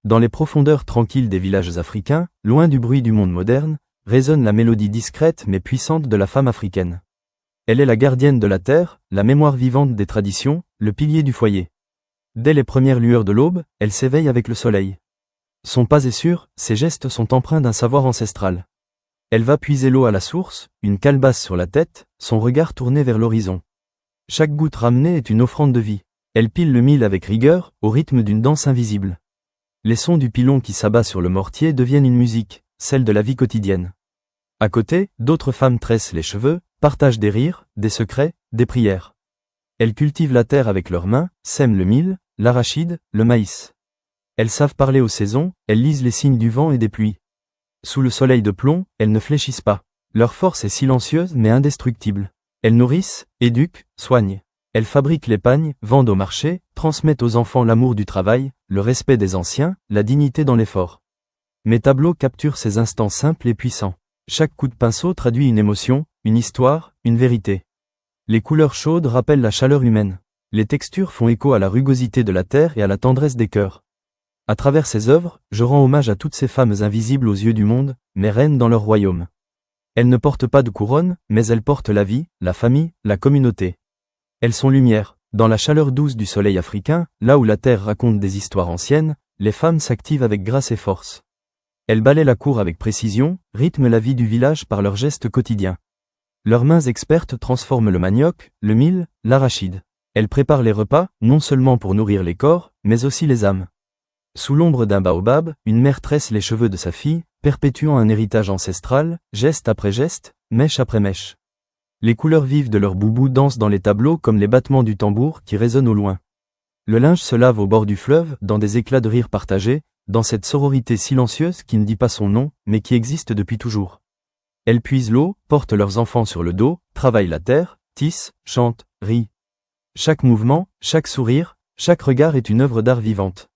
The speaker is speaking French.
Dans les profondeurs tranquilles des villages africains, loin du bruit du monde moderne, résonne la mélodie discrète mais puissante de la femme africaine. Elle est la gardienne de la terre, la mémoire vivante des traditions, le pilier du foyer. Dès les premières lueurs de l'aube, elle s'éveille avec le soleil. Son pas est sûr, ses gestes sont empreints d'un savoir ancestral. Elle va puiser l'eau à la source, une calebasse sur la tête, son regard tourné vers l'horizon. Chaque goutte ramenée est une offrande de vie. Elle pile le mil avec rigueur, au rythme d'une danse invisible. Les sons du pilon qui s'abat sur le mortier deviennent une musique, celle de la vie quotidienne. À côté, d'autres femmes tressent les cheveux, partagent des rires, des secrets, des prières. Elles cultivent la terre avec leurs mains, sèment le mil, l'arachide, le maïs. Elles savent parler aux saisons, elles lisent les signes du vent et des pluies. Sous le soleil de plomb, elles ne fléchissent pas. Leur force est silencieuse mais indestructible. Elles nourrissent, éduquent, soignent. Elles fabriquent les pagnes, vendent au marché, transmettent aux enfants l'amour du travail, le respect des anciens, la dignité dans l'effort. Mes tableaux capturent ces instants simples et puissants. Chaque coup de pinceau traduit une émotion, une histoire, une vérité. Les couleurs chaudes rappellent la chaleur humaine. Les textures font écho à la rugosité de la terre et à la tendresse des cœurs. À travers ces œuvres, je rends hommage à toutes ces femmes invisibles aux yeux du monde, mais reines dans leur royaume. Elles ne portent pas de couronne, mais elles portent la vie, la famille, la communauté. Elles sont lumière. Dans la chaleur douce du soleil africain, là où la terre raconte des histoires anciennes, les femmes s'activent avec grâce et force. Elles balaient la cour avec précision, rythment la vie du village par leurs gestes quotidiens. Leurs mains expertes transforment le manioc, le mil, l'arachide. Elles préparent les repas, non seulement pour nourrir les corps, mais aussi les âmes. Sous l'ombre d'un baobab, une mère tresse les cheveux de sa fille, perpétuant un héritage ancestral, geste après geste, mèche après mèche. Les couleurs vives de leurs boubous dansent dans les tableaux comme les battements du tambour qui résonnent au loin. Le linge se lave au bord du fleuve, dans des éclats de rire partagés, dans cette sororité silencieuse qui ne dit pas son nom, mais qui existe depuis toujours. Elles puisent l'eau, portent leurs enfants sur le dos, travaillent la terre, tissent, chantent, rient. Chaque mouvement, chaque sourire, chaque regard est une œuvre d'art vivante.